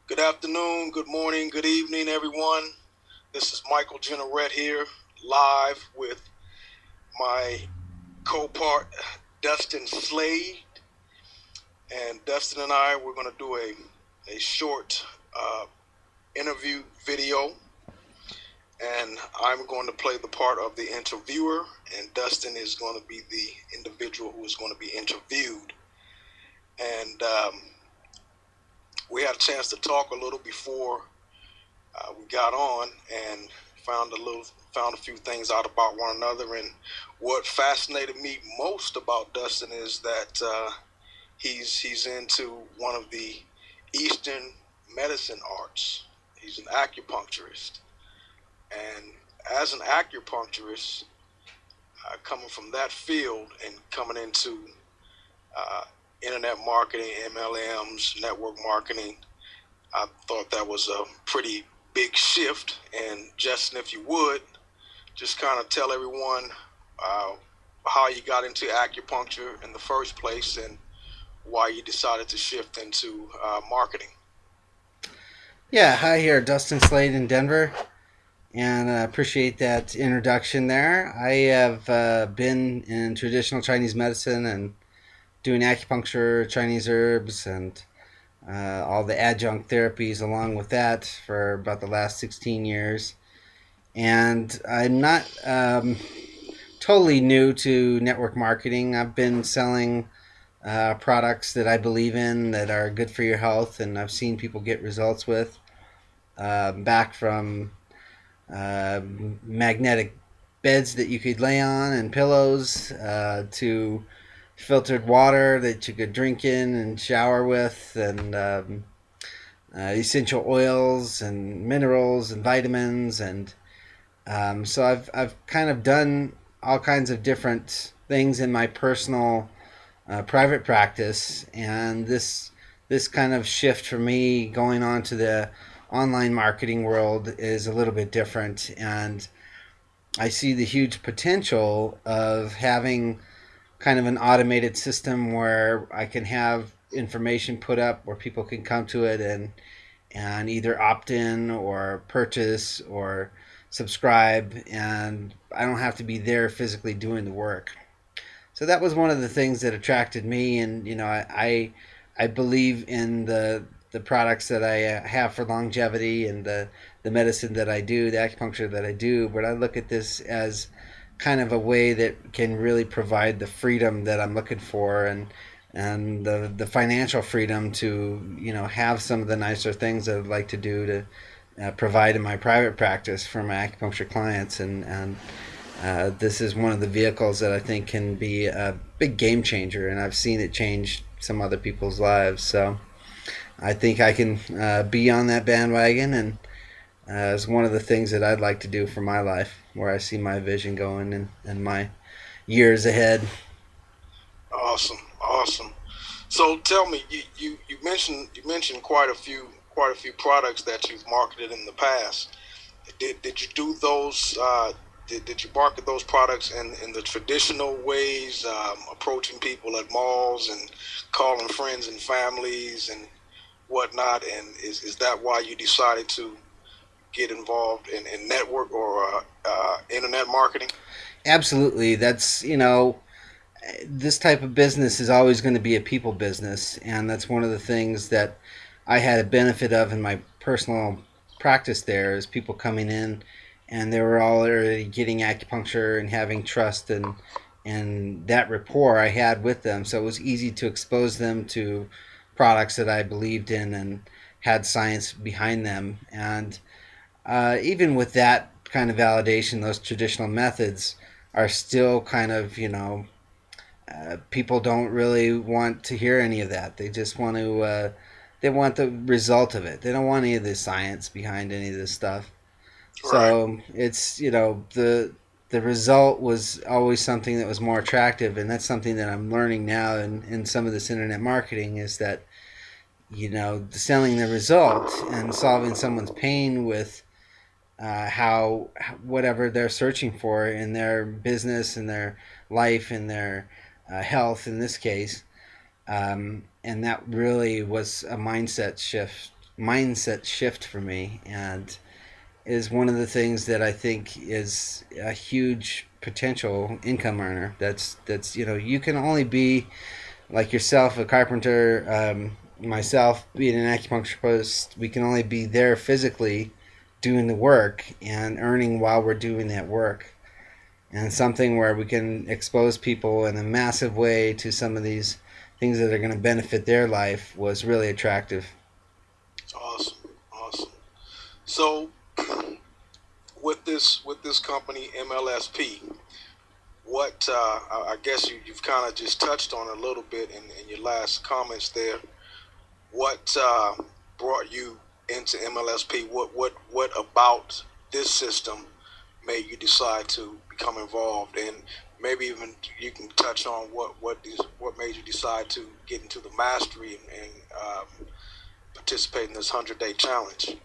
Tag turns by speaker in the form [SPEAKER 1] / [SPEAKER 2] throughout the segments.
[SPEAKER 1] Good afternoon, good morning, good evening, everyone. This is Michael Generette here, live with my co-part Dustin Slade. And Dustin and I, we're going to do a short interview video. And I'm going to play the part of the interviewer, and Dustin is going to be the individual who is going to be interviewed. And we had a chance to talk a little before we got on and found a few things out about one another. And what fascinated me most about Dustin is that he's into one of the Eastern medicine arts. He's an acupuncturist, and as an acupuncturist, coming from that field and coming into uh, internet marketing, MLMs, network marketing, I thought that was a pretty big shift. And Justin, if you would, just kind of tell everyone uh, how you got into acupuncture in the first place and why you decided to shift into marketing.
[SPEAKER 2] Yeah, hi here, Dustin Slade in Denver, and I appreciate that introduction there. I have been in traditional Chinese medicine and doing acupuncture, Chinese herbs, and all the adjunct therapies along with that for about the last 16 years. And I'm not totally new to network marketing. I've been selling products that I believe in that are good for your health, and I've seen people get results with. Back from uh, magnetic beds that you could lay on and pillows to filtered water that you could drink in and shower with, and essential oils and minerals and vitamins. And so I've kind of done all kinds of different things in my personal private practice, and this kind of shift for me going on to the online marketing world is a little bit different, and I see the huge potential of having kind of an automated system where I can have information put up where people can come to it and either opt in or purchase or subscribe, and I don't have to be there physically doing the work. So that was one of the things that attracted me, and I believe in the products that I have for longevity and the medicine that I do, the acupuncture that I do. But I look at this as kind of a way that can really provide the freedom that I'm looking for, and the financial freedom to have some of the nicer things that I'd like to do to provide in my private practice for my acupuncture clients, and this is one of the vehicles that I think can be a big game changer, and I've seen it change some other people's lives. So I think I can be on that bandwagon, and it's one of the things that I'd like to do for my life, where I see my vision going and my years ahead.
[SPEAKER 1] Awesome, awesome. So tell me, you mentioned quite a few products that you've marketed in the past. Did you do those? Did you market those products in the traditional ways, approaching people at malls and calling friends and families and whatnot? And is that why you decided to get involved in network or internet marketing?
[SPEAKER 2] Absolutely, that's this type of business is always going to be a people business, and that's one of the things that I had a benefit of in my personal practice. There is people coming in, and they were already getting acupuncture and having trust and that rapport I had with them, so it was easy to expose them to products that I believed in and had science behind them. And even with that kind of validation, those traditional methods are still kind of people don't really want to hear any of that. They just want to they want the result of it. They don't want any of the science behind any of this stuff.
[SPEAKER 1] Right.
[SPEAKER 2] So it's the result was always something that was more attractive, and that's something that I'm learning now in some of this internet marketing, is that selling the result and solving someone's pain with how whatever they're searching for in their business, in their life, in their health in this case. And that really was a mindset shift mindset shift for me, and is one of the things that I think is a huge potential income earner. That's you can only be like yourself, a carpenter, myself being an acupuncturist. We can only be there physically doing the work and earning while we're doing that work. And something where we can expose people in a massive way to some of these things that are going to benefit their life was really attractive.
[SPEAKER 1] Awesome, awesome. So with this company MLSP, what I guess you've kind of just touched on a little bit in your last comments there. What brought you into MLSP? What about this system made you decide to become involved? And maybe even you can touch on what made you decide to get into the mastery and participate in this 100-day challenge.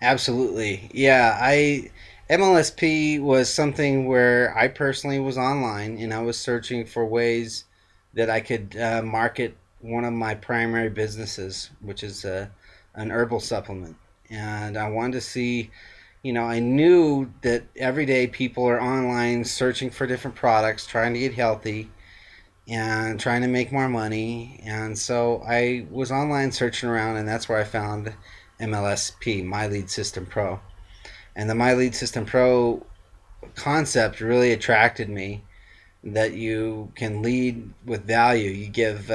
[SPEAKER 2] Absolutely. Yeah, I MLSP was something where I personally was online and I was searching for ways that I could market one of my primary businesses, which is an herbal supplement. And I wanted to see, I knew that every day people are online searching for different products, trying to get healthy and trying to make more money. And so I was online searching around, and that's where I found MLSP, My Lead System Pro. And the My Lead System Pro concept really attracted me. That you can lead with value. You give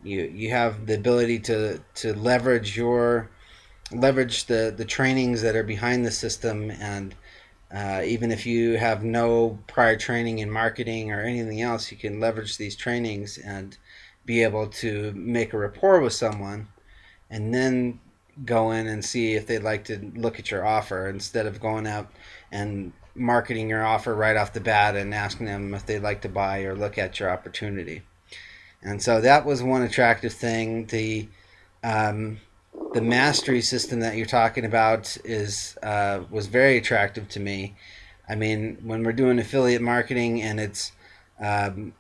[SPEAKER 2] you have the ability to leverage the trainings that are behind the system, and even if you have no prior training in marketing or anything else, you can leverage these trainings and be able to make a rapport with someone and then go in and see if they'd like to look at your offer instead of going out and marketing your offer right off the bat and asking them if they'd like to buy or look at your opportunity. And so that was one attractive thing. Um, the mastery system that you're talking about is was very attractive to me. I mean, when we're doing affiliate marketing and it's um,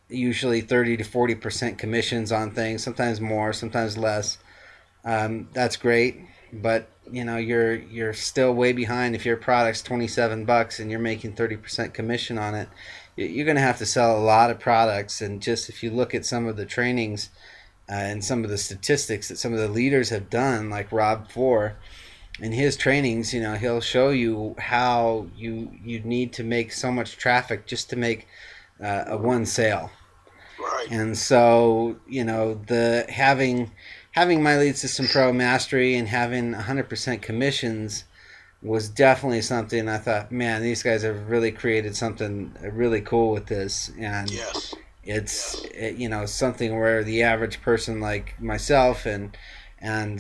[SPEAKER 2] usually 30 to 40% commissions on things, sometimes more, sometimes less. That's great, but you're still way behind. If your product's $27 and you're making 30% commission on it, you're going to have to sell a lot of products. And just if you look at some of the trainings and some of the statistics that some of the leaders have done, like Rob Four, in his trainings, he'll show you how you need to make so much traffic just to make a one sale.
[SPEAKER 1] Right.
[SPEAKER 2] And so, the having my lead system pro mastery and having 100% commissions was definitely something I thought, man, these guys have really created something really cool with this. And
[SPEAKER 1] Yes.
[SPEAKER 2] it's
[SPEAKER 1] Yes.
[SPEAKER 2] something where the average person like myself and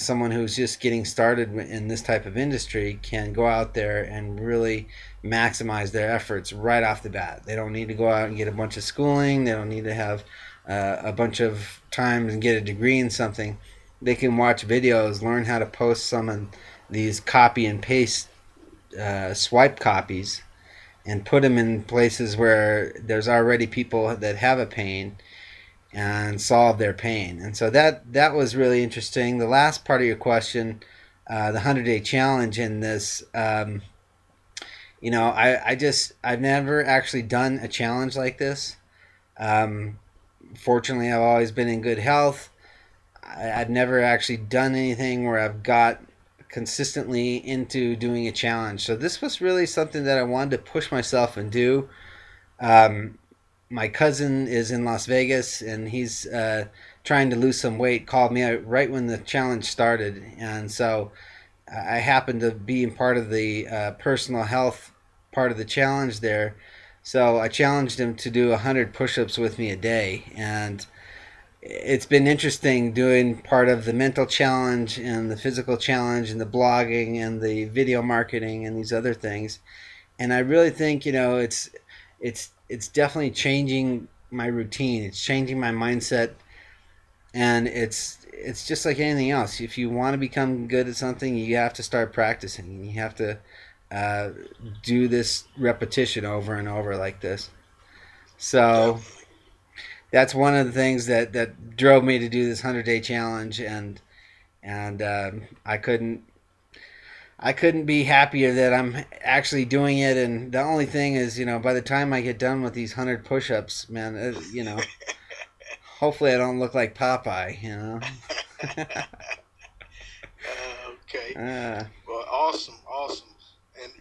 [SPEAKER 2] someone who's just getting started in this type of industry can go out there and really maximize their efforts right off the bat. They don't need to go out and get a bunch of schooling. They don't need to have a bunch of time and get a degree in something. They can watch videos, learn how to post some of these copy and paste swipe copies and put them in places where there's already people that have a pain and solve their pain. And so that was really interesting. The last part of your question, the 100-day challenge in this, I've never actually done a challenge like this. Um, Fortunately, I've always been in good health. I've never actually done anything where I've got consistently into doing a challenge. So this was really something that I wanted to push myself and do. Um, my cousin is in Las Vegas and he's trying to lose some weight. Called me out right when the challenge started, and so I happened to be in part of the personal health part of the challenge there. So I challenged him to do 100 push-ups with me a day, and it's been interesting doing part of the mental challenge and the physical challenge and the blogging and the video marketing and these other things. And I really think it's definitely changing my routine. It's changing my mindset, and it's just like anything else. If you want to become good at something, you have to start practicing. You have to uh, do this repetition over and over like this. So
[SPEAKER 1] Definitely.
[SPEAKER 2] that's one of the things that drove me to do this 100-day challenge. And and I couldn't be happier that I'm actually doing it. And the only thing is, by the time I get done with these 100 push-ups, man, hopefully I don't look like Popeye.
[SPEAKER 1] Okay.
[SPEAKER 2] uh,
[SPEAKER 1] Well, awesome, awesome. And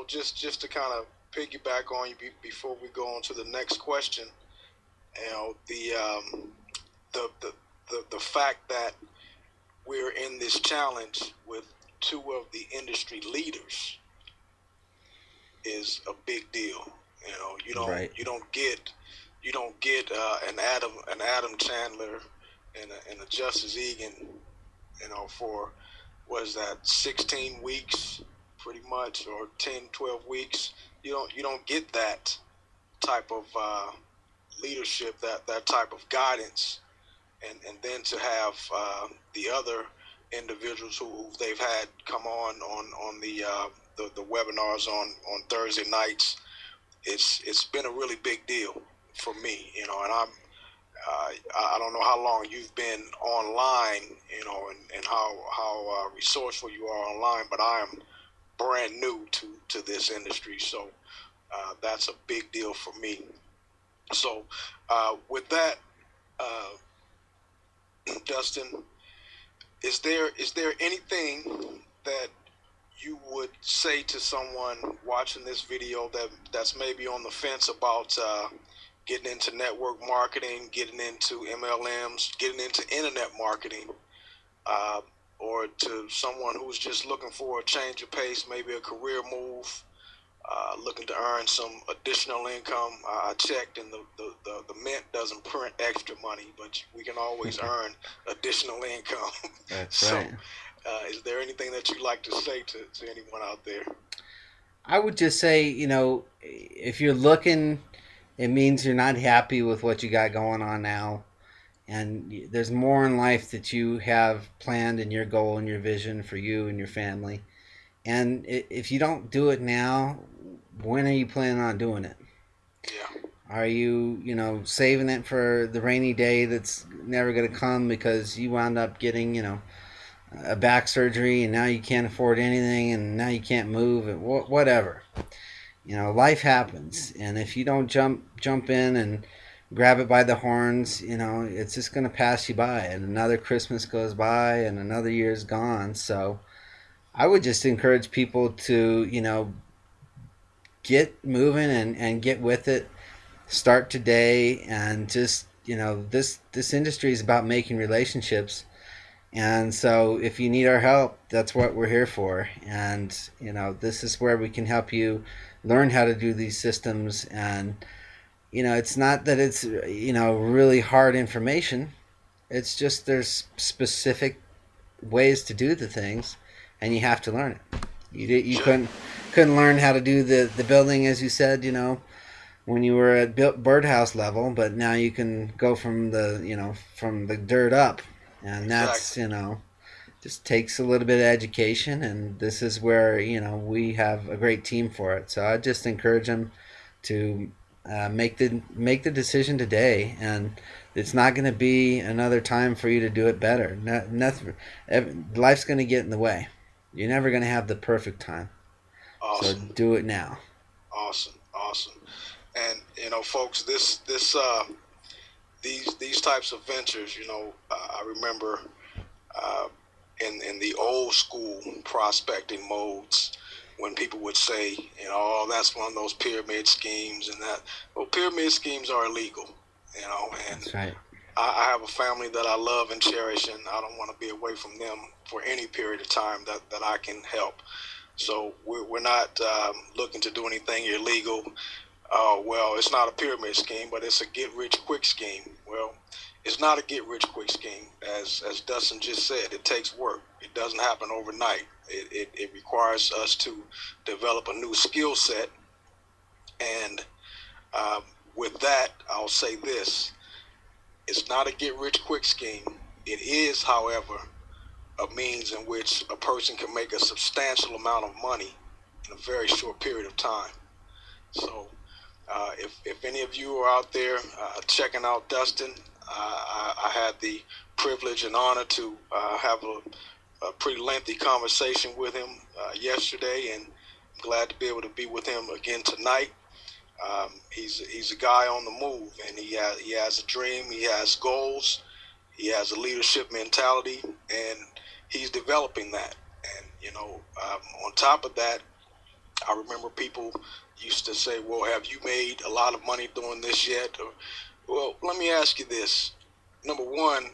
[SPEAKER 1] just to kind of piggyback on you before we go on to the next question, the the fact that we're in this challenge with two of the industry leaders is a big deal. You don't
[SPEAKER 2] right,
[SPEAKER 1] you don't get an Adam Chandler and a Justice Egan, for what is that, 16 weeks, pretty much, or 10, 12 weeks. You don't get that type of leadership, that type of guidance, and then to have the other individuals who they've had come on the webinars on Thursday nights. It's been a really big deal for me, and I don't know how long you've been online, and how resourceful you are online, but I am brand new to this industry, so that's a big deal for me. So with that, uh, Dustin, is there anything that you would say to someone watching this video that's maybe on the fence about getting into network marketing, getting into MLMs, getting into internet marketing, uh, or to someone who's just looking for a change of pace, maybe a career move, looking to earn some additional income? I checked, and the Mint doesn't print extra money, but we can always earn additional income.
[SPEAKER 2] that's
[SPEAKER 1] So,
[SPEAKER 2] right.
[SPEAKER 1] is there anything that you'd like to say to anyone out there?
[SPEAKER 2] I would just say, if you're looking, it means you're not happy with what you got going on now. And there's more in life that you have planned in your goal and your vision for you and your family. And if you don't do it now, when are you planning on doing it?
[SPEAKER 1] Yeah,
[SPEAKER 2] Are you, saving it for the rainy day that's never going to come because you wound up getting, a back surgery and now you can't afford anything and now you can't move and whatever. Life happens, and if you don't jump in and grab it by the horns, it's just going to pass you by, and another Christmas goes by and another year's gone. So I would just encourage people to, get moving and get with it. Start today, and just, this industry is about making relationships. And so if you need our help, that's what we're here for. And, this is where we can help you learn how to do these systems. And, it's not that it's, really hard information. It's just there's specific ways to do the things, and you have to learn it. You
[SPEAKER 1] just
[SPEAKER 2] couldn't learn how to do the building, as you said, when you were at birdhouse level, but now you can go from the dirt up. And that's,
[SPEAKER 1] exactly.
[SPEAKER 2] just takes a little bit of education, and this is where, we have a great team for it. So I just encourage them to make the decision today, and it's not going to be another time for you to do it better. Nothing, life's going to get in the way. You're never going to have the perfect time, so
[SPEAKER 1] Awesome,
[SPEAKER 2] do it now.
[SPEAKER 1] awesome, awesome. And folks, these types of ventures, I remember uh, in the old school prospecting modes, when people would say, oh, that's one of those pyramid schemes, and that, well, pyramid schemes are illegal, and
[SPEAKER 2] That's right.
[SPEAKER 1] I have a family that I love and cherish, and I don't want to be away from them for any period of time that I can help. So we're not looking to do anything illegal. Well, it's not a pyramid scheme, but it's a get rich quick scheme. Well, it's not a get rich quick scheme. As Dustin just said, it takes work. It doesn't happen overnight. It requires us to develop a new skill set. And with that, I'll say this: it's not a get rich quick scheme. It is, however, a means in which a person can make a substantial amount of money in a very short period of time. So if any of you are out there checking out Dustin, I had the privilege and honor to have a pretty lengthy conversation with him yesterday, and I'm glad to be able to be with him again tonight. He's a guy on the move, and he has a dream. He has goals. He has a leadership mentality, and he's developing that. And on top of that, I remember people used to say, "Well, have you made a lot of money doing this yet?" Or, well, let me ask you this: number one,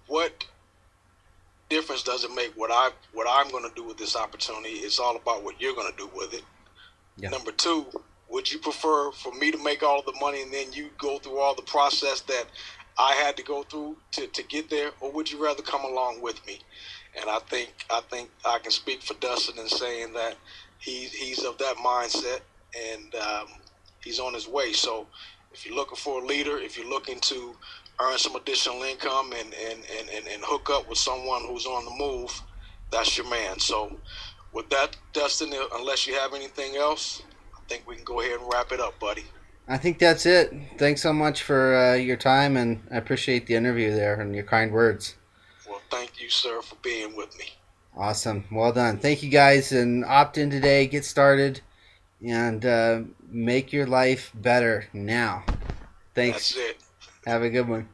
[SPEAKER 1] what difference does it make what I'm going to do with this opportunity? It's all about what you're going to do with it.
[SPEAKER 2] Yeah.
[SPEAKER 1] Number two, would you prefer for me to make all the money and then you go through all the process that I had to go through to get there, or would you rather come along with me? And I think I can speak for Dustin in saying that he's of that mindset, and he's on his way. So if you're looking for a leader, if you're looking to earn some additional income and hook up with someone who's on the move, that's your man. So with that, Dustin, unless you have anything else, I think we can go ahead and wrap it up, buddy.
[SPEAKER 2] I think that's it. Thanks so much for your time, and I appreciate the interview there and your kind words.
[SPEAKER 1] Well, thank you, sir, for being with me.
[SPEAKER 2] Awesome. Well done. Thank you guys, and opt in today. Get started and make your life better now.
[SPEAKER 1] That's
[SPEAKER 2] Thanks.
[SPEAKER 1] it.
[SPEAKER 2] Have a good one.